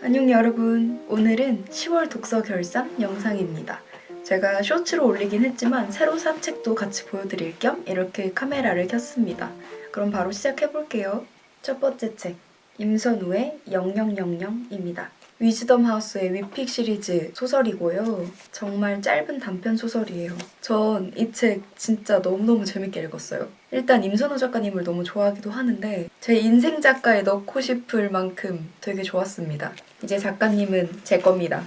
안녕 여러분. 오늘은 10월 독서 결산 영상입니다. 제가 쇼츠로 올리긴 했지만 새로 산 책도 같이 보여드릴 겸 이렇게 카메라를 켰습니다. 그럼 바로 시작해볼게요. 첫 번째 책, 임선우의 0000입니다. 위즈덤 하우스의 위픽 시리즈 소설이고요. 정말 짧은 단편 소설이에요. 전 이 책 진짜 너무너무 재밌게 읽었어요. 일단 임선우 작가님을 너무 좋아하기도 하는데 제 인생 작가에 넣고 싶을 만큼 되게 좋았습니다. 이제 작가님은 제 겁니다.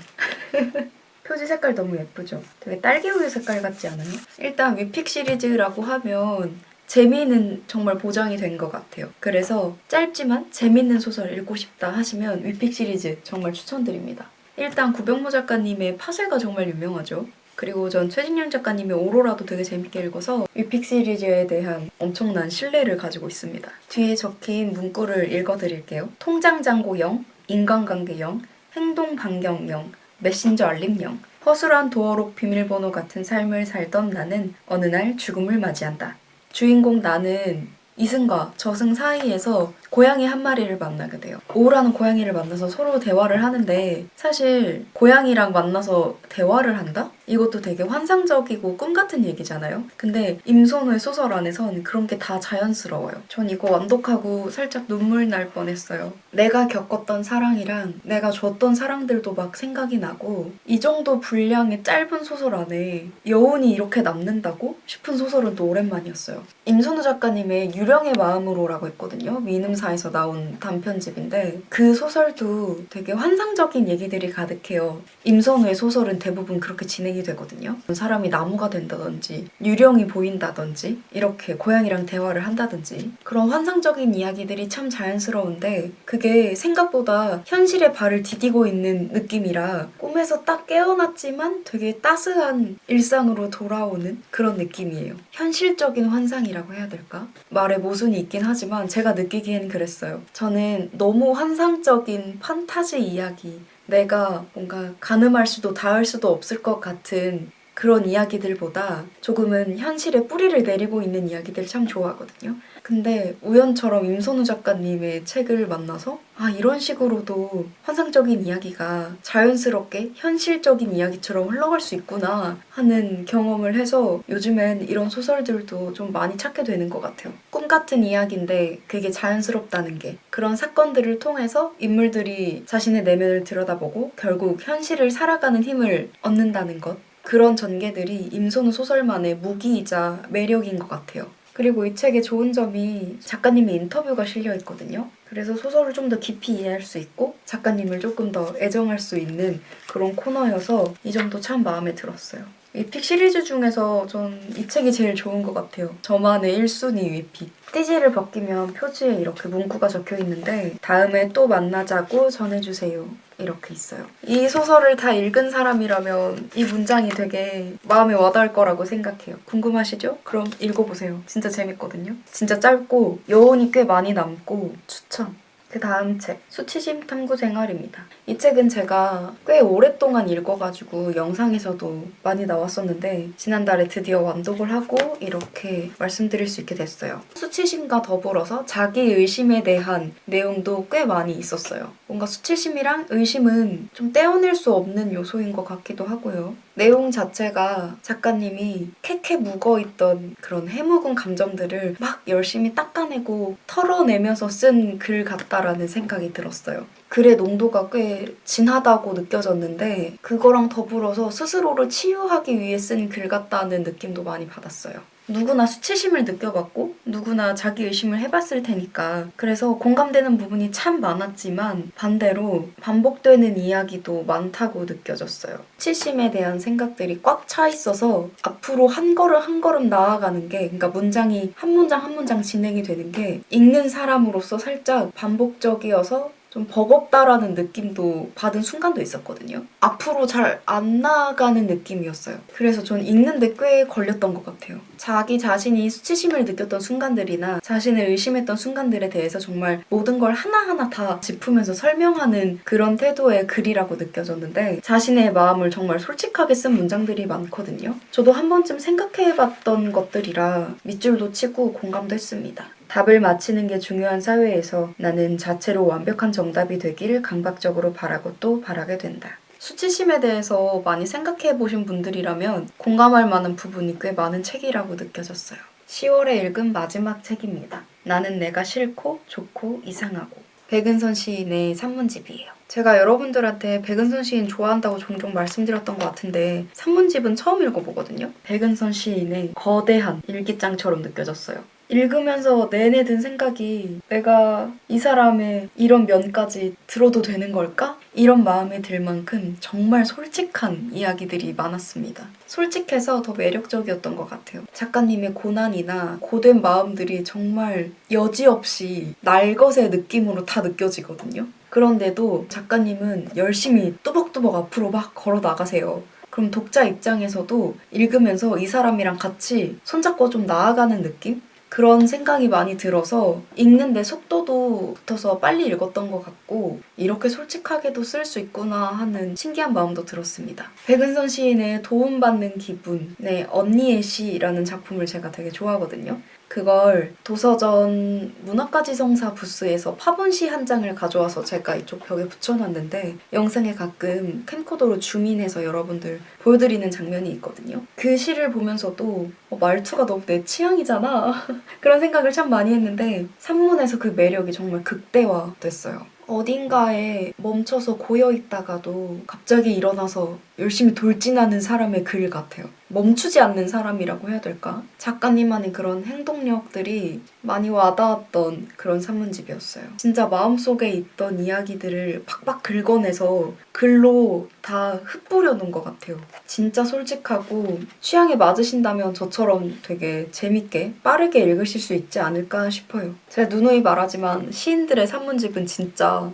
표지 색깔 너무 예쁘죠? 되게 딸기우유 색깔 같지 않아요? 일단 위픽 시리즈라고 하면 재미는 정말 보장이 된 것 같아요. 그래서 짧지만 재밌는 소설 읽고 싶다 하시면 위픽 시리즈 정말 추천드립니다. 일단 구병모 작가님의 파쇄가 정말 유명하죠. 그리고 전 최진영 작가님의 오로라도 되게 재밌게 읽어서 위픽 시리즈에 대한 엄청난 신뢰를 가지고 있습니다. 뒤에 적힌 문구를 읽어드릴게요. 통장잔고 0, 인간관계 0, 행동 반경 0, 메신저 알림 0. 허술한 도어록 비밀번호 같은 삶을 살던 나는 어느 날 죽음을 맞이한다. 주인공 나는 이승과 저승 사이에서 고양이 한 마리를 만나게 돼요. 오우라는 고양이를 만나서 서로 대화를 하는데 사실 고양이랑 만나서 대화를 한다? 이것도 되게 환상적이고 꿈 같은 얘기잖아요. 근데 임선우의 소설 안에선 그런 게 다 자연스러워요. 전 이거 완독하고 살짝 눈물 날 뻔했어요. 내가 겪었던 사랑이랑 내가 줬던 사랑들도 막 생각이 나고 이 정도 분량의 짧은 소설 안에 여운이 이렇게 남는다고 싶은 소설은 또 오랜만이었어요. 임선우 작가님의 유령의 마음으로라고 했거든요. 미음사에서 나온 단편집인데 그 소설도 되게 환상적인 얘기들이 가득해요. 임선우의 소설은 대부분 그렇게 진행이 되거든요. 사람이 나무가 된다든지 유령이 보인다든지 이렇게 고양이랑 대화를 한다든지 그런 환상적인 이야기들이 참 자연스러운데 그게 생각보다 현실에 발을 디디고 있는 느낌이라 꿈에서 딱 깨어났지만 되게 따스한 일상으로 돌아오는 그런 느낌이에요. 현실적인 환상이라고 해야 될까? 말에 모순이 있긴 하지만 제가 느끼기에는 그랬어요. 저는 너무 환상적인 판타지 이야기, 내가 뭔가 가늠할 수도 닿을 수도 없을 것 같은 그런 이야기들보다 조금은 현실에 뿌리를 내리고 있는 이야기들 참 좋아하거든요. 근데 우연처럼 임선우 작가님의 책을 만나서 이런 식으로도 환상적인 이야기가 자연스럽게 현실적인 이야기처럼 흘러갈 수 있구나 하는 경험을 해서 요즘엔 이런 소설들도 좀 많이 찾게 되는 것 같아요. 꿈 같은 이야기인데 그게 자연스럽다는 게 그런 사건들을 통해서 인물들이 자신의 내면을 들여다보고 결국 현실을 살아가는 힘을 얻는다는 것 그런 전개들이 임선우 소설만의 무기이자 매력인 것 같아요. 그리고 이 책의 좋은 점이 작가님의 인터뷰가 실려 있거든요. 그래서 소설을 좀 더 깊이 이해할 수 있고 작가님을 조금 더 애정할 수 있는 그런 코너여서 이 점도 참 마음에 들었어요. 위픽 시리즈 중에서 전 이 책이 제일 좋은 것 같아요. 저만의 1순위 위픽. 띠지를 벗기면 표지에 이렇게 문구가 적혀 있는데 다음에 또 만나자고 전해주세요. 이렇게 있어요. 이 소설을 다 읽은 사람이라면 이 문장이 되게 마음에 와닿을 거라고 생각해요. 궁금하시죠? 그럼 읽어보세요. 진짜 재밌거든요. 진짜 짧고 여운이 꽤 많이 남고 추천! 그 다음 책, 수치심 탐구 생활입니다. 이 책은 제가 꽤 오랫동안 읽어가지고 영상에서도 많이 나왔었는데 지난달에 드디어 완독을 하고 이렇게 말씀드릴 수 있게 됐어요. 수치심과 더불어서 자기의심에 대한 내용도 꽤 많이 있었어요. 뭔가 수치심이랑 의심은 좀 떼어낼 수 없는 요소인 것 같기도 하고요. 내용 자체가 작가님이 캐캐 묵어있던 그런 해묵은 감정들을 막 열심히 닦아내고 털어내면서 쓴 글 같다라는 생각이 들었어요. 글의 농도가 꽤 진하다고 느껴졌는데 그거랑 더불어서 스스로를 치유하기 위해 쓴 글 같다는 느낌도 많이 받았어요. 누구나 수치심을 느껴봤고 누구나 자기의심을 해봤을 테니까 그래서 공감되는 부분이 참 많았지만 반대로 반복되는 이야기도 많다고 느껴졌어요. 수치심에 대한 생각들이 꽉 차 있어서 앞으로 한 걸음 한 걸음 나아가는 게 그러니까 문장이 한 문장 한 문장 진행이 되는 게 읽는 사람으로서 살짝 반복적이어서 좀 버겁다라는 느낌도 받은 순간도 있었거든요. 앞으로 잘 안 나아가는 느낌이었어요. 그래서 전 읽는데 꽤 걸렸던 것 같아요. 자기 자신이 수치심을 느꼈던 순간들이나 자신을 의심했던 순간들에 대해서 정말 모든 걸 하나하나 다 짚으면서 설명하는 그런 태도의 글이라고 느껴졌는데 자신의 마음을 정말 솔직하게 쓴 문장들이 많거든요. 저도 한 번쯤 생각해봤던 것들이라 밑줄도 치고 공감도 했습니다. 답을 맞히는 게 중요한 사회에서 나는 자체로 완벽한 정답이 되기를 강박적으로 바라고 또 바라게 된다. 수치심에 대해서 많이 생각해 보신 분들이라면 공감할 만한 부분이 꽤 많은 책이라고 느껴졌어요. 10월에 읽은 마지막 책입니다. 나는 내가 싫고 좋고 이상하고. 백은선 시인의 산문집이에요. 제가 여러분들한테 백은선 시인 좋아한다고 종종 말씀드렸던 것 같은데 산문집은 처음 읽어보거든요. 백은선 시인의 거대한 일기장처럼 느껴졌어요. 읽으면서 내내 든 생각이 내가 이 사람의 이런 면까지 들어도 되는 걸까? 이런 마음이 들 만큼 정말 솔직한 이야기들이 많았습니다. 솔직해서 더 매력적이었던 것 같아요. 작가님의 고난이나 고된 마음들이 정말 여지없이 날것의 느낌으로 다 느껴지거든요. 그런데도 작가님은 열심히 뚜벅뚜벅 앞으로 막 걸어 나가세요. 그럼 독자 입장에서도 읽으면서 이 사람이랑 같이 손잡고 좀 나아가는 느낌? 그런 생각이 많이 들어서 읽는데 속도도 붙어서 빨리 읽었던 것 같고 이렇게 솔직하게도 쓸 수 있구나 하는 신기한 마음도 들었습니다. 백은선 시인의 도움받는 기분의 언니의 시라는 작품을 제가 되게 좋아하거든요. 그걸 도서전 문학가지성사 부스에서 파본시 한 장을 가져와서 제가 이쪽 벽에 붙여놨는데 영상에 가끔 캠코더로 줌인해서 여러분들 보여드리는 장면이 있거든요. 그 시를 보면서도 말투가 너무 내 취향이잖아 그런 생각을 참 많이 했는데 산문에서 그 매력이 정말 극대화됐어요. 어딘가에 멈춰서 고여있다가도 갑자기 일어나서 열심히 돌진하는 사람의 글 같아요. 멈추지 않는 사람이라고 해야 될까? 작가님만의 그런 행동력들이 많이 와닿았던 그런 산문집이었어요. 진짜 마음속에 있던 이야기들을 팍팍 긁어내서 글로 다 흩뿌려 놓은 것 같아요. 진짜 솔직하고 취향에 맞으신다면 저처럼 되게 재밌게 빠르게 읽으실 수 있지 않을까 싶어요. 제가 누누이 말하지만 시인들의 산문집은 진짜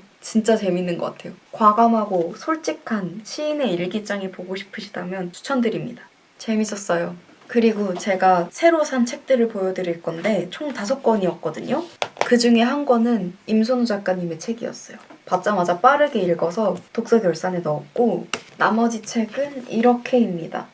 재밌는 것 같아요. 과감하고 솔직한 시인의 일기장이 보고 싶으시다면 추천드립니다. 재밌었어요. 그리고 제가 새로 산 책들을 보여드릴 건데 총 5권이었거든요. 그 중에 한 권은 임선우 작가님의 책이었어요. 받자마자 빠르게 읽어서 독서결산에 넣었고 나머지 책은 이렇게입니다.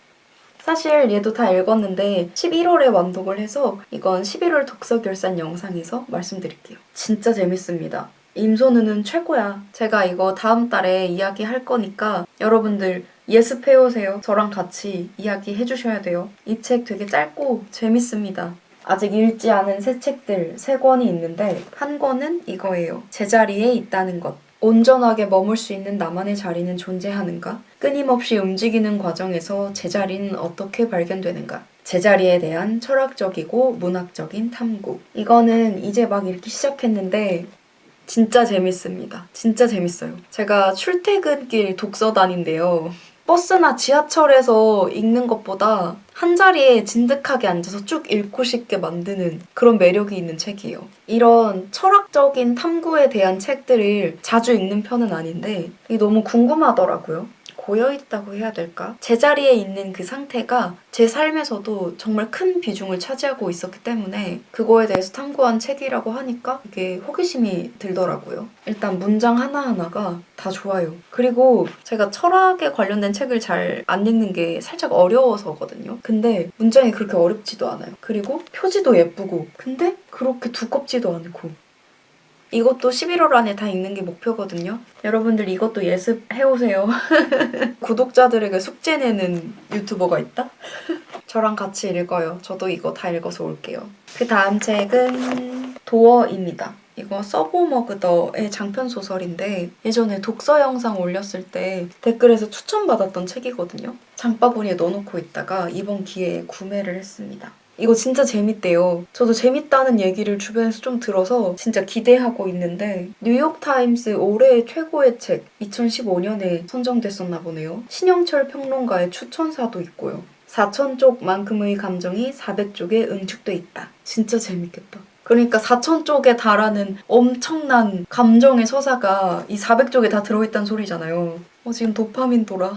사실 얘도 다 읽었는데 11월에 완독을 해서 이건 11월 독서결산 영상에서 말씀드릴게요. 진짜 재밌습니다. 임선우는 최고야. 제가 이거 다음 달에 이야기할 거니까 여러분들 예습해오세요. 저랑 같이 이야기해 주셔야 돼요. 이 책 되게 짧고 재밌습니다. 아직 읽지 않은 새 책들 3권이 있는데 한 권은 이거예요. 제자리에 있다는 것. 온전하게 머물 수 있는 나만의 자리는 존재하는가? 끊임없이 움직이는 과정에서 제자리는 어떻게 발견되는가? 제자리에 대한 철학적이고 문학적인 탐구. 이거는 이제 막 읽기 시작했는데 진짜 재밌습니다. 진짜 재밌어요. 제가 출퇴근길 독서단인데요. 버스나 지하철에서 읽는 것보다 한자리에 진득하게 앉아서 쭉 읽고 싶게 만드는 그런 매력이 있는 책이에요. 이런 철학적인 탐구에 대한 책들을 자주 읽는 편은 아닌데 이게 너무 궁금하더라고요. 고여있다고 해야 될까? 제자리에 있는 그 상태가 제 삶에서도 정말 큰 비중을 차지하고 있었기 때문에 그거에 대해서 탐구한 책이라고 하니까 이게 호기심이 들더라고요. 일단 문장 하나하나가 다 좋아요. 그리고 제가 철학에 관련된 책을 잘 안 읽는 게 살짝 어려워서거든요. 근데 문장이 그렇게 어렵지도 않아요. 그리고 표지도 예쁘고 근데 그렇게 두껍지도 않고 이것도 11월 안에 다 읽는 게 목표거든요. 여러분들 이것도 예습해오세요. 구독자들에게 숙제 내는 유튜버가 있다? 저랑 같이 읽어요. 저도 이거 다 읽어서 올게요. 그 다음 책은 도어입니다. 이거 서브머그더의 장편 소설인데 예전에 독서 영상 올렸을 때 댓글에서 추천받았던 책이거든요. 장바구니에 넣어놓고 있다가 이번 기회에 구매를 했습니다. 이거 진짜 재밌대요. 저도 재밌다는 얘기를 주변에서 좀 들어서 진짜 기대하고 있는데 뉴욕타임스 올해의 최고의 책 2015년에 선정됐었나 보네요. 신영철 평론가의 추천사도 있고요. 4,000쪽만큼의 감정이 400쪽에 응축돼 있다. 진짜 재밌겠다. 그러니까 4,000쪽에 달하는 엄청난 감정의 서사가 이 400쪽에 다 들어있다는 소리잖아요. 지금 도파민 돌아.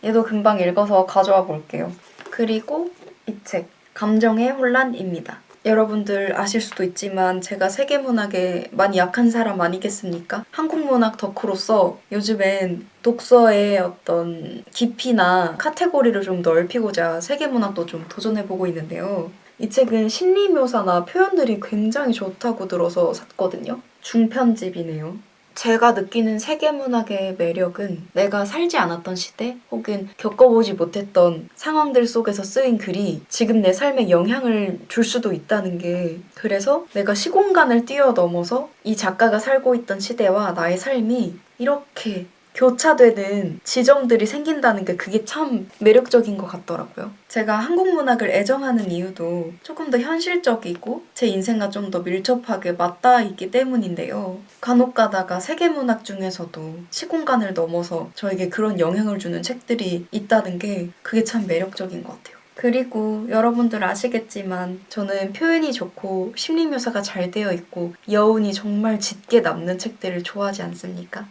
얘도 금방 읽어서 가져와 볼게요. 그리고 이 책. 감정의 혼란입니다. 여러분들 아실 수도 있지만 제가 세계문학에 많이 약한 사람 아니겠습니까? 한국문학 덕후로서 요즘엔 독서의 어떤 깊이나 카테고리를 좀 넓히고자 세계문학도 좀 도전해보고 있는데요. 이 책은 심리 묘사나 표현들이 굉장히 좋다고 들어서 샀거든요. 중편집이네요. 제가 느끼는 세계문학의 매력은 내가 살지 않았던 시대 혹은 겪어보지 못했던 상황들 속에서 쓰인 글이 지금 내 삶에 영향을 줄 수도 있다는 게, 그래서 내가 시공간을 뛰어넘어서 이 작가가 살고 있던 시대와 나의 삶이 이렇게 교차되는 지점들이 생긴다는 게 그게 참 매력적인 것 같더라고요. 제가 한국 문학을 애정하는 이유도 조금 더 현실적이고 제 인생과 좀 더 밀접하게 맞닿아 있기 때문인데요. 간혹 가다가 세계문학 중에서도 시공간을 넘어서 저에게 그런 영향을 주는 책들이 있다는 게 그게 참 매력적인 것 같아요. 그리고 여러분들 아시겠지만 저는 표현이 좋고 심리 묘사가 잘 되어 있고 여운이 정말 짙게 남는 책들을 좋아하지 않습니까?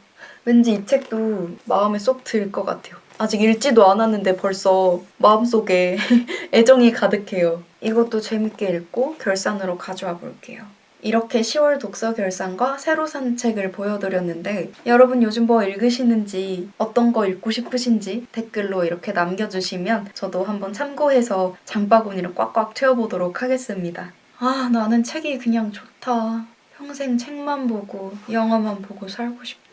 왠지 이 책도 마음에 쏙 들 것 같아요. 아직 읽지도 않았는데 벌써 마음속에 애정이 가득해요. 이것도 재밌게 읽고 결산으로 가져와 볼게요. 이렇게 10월 독서 결산과 새로 산 책을 보여드렸는데 여러분 요즘 뭐 읽으시는지, 어떤 거 읽고 싶으신지 댓글로 이렇게 남겨주시면 저도 한번 참고해서 장바구니를 꽉꽉 채워보도록 하겠습니다. 아, 나는 책이 그냥 좋다. 평생 책만 보고 영화만 보고 살고 싶다.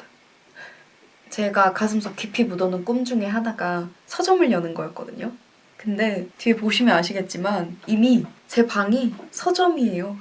제가 가슴속 깊이 묻어놓은 꿈 중에 하나가 서점을 여는 거였거든요. 근데 뒤에 보시면 아시겠지만 이미 제 방이 서점이에요.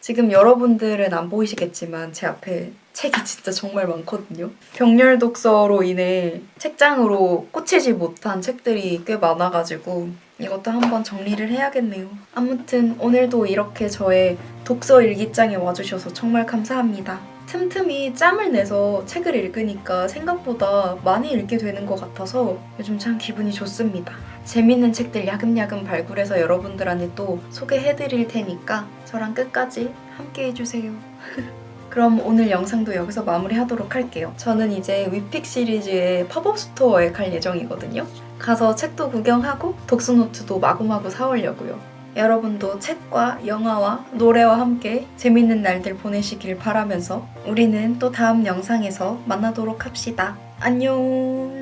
지금 여러분들은 안 보이시겠지만 제 앞에 책이 진짜 정말 많거든요. 병렬 독서로 인해 책장으로 꽂히지 못한 책들이 꽤 많아가지고 이것도 한번 정리를 해야겠네요. 아무튼 오늘도 이렇게 저의 독서 일기장에 와주셔서 정말 감사합니다. 틈틈이 짬을 내서 책을 읽으니까 생각보다 많이 읽게 되는 것 같아서 요즘 참 기분이 좋습니다. 재밌는 책들 야금야금 발굴해서 여러분들한테 또 소개해드릴 테니까 저랑 끝까지 함께 해주세요. 그럼 오늘 영상도 여기서 마무리하도록 할게요. 저는 이제 위픽 시리즈의 팝업 스토어에 갈 예정이거든요. 가서 책도 구경하고 독서노트도 마구마구 사오려고요. 여러분도 책과 영화와 노래와 함께 재밌는 날들 보내시길 바라면서 우리는 또 다음 영상에서 만나도록 합시다. 안녕!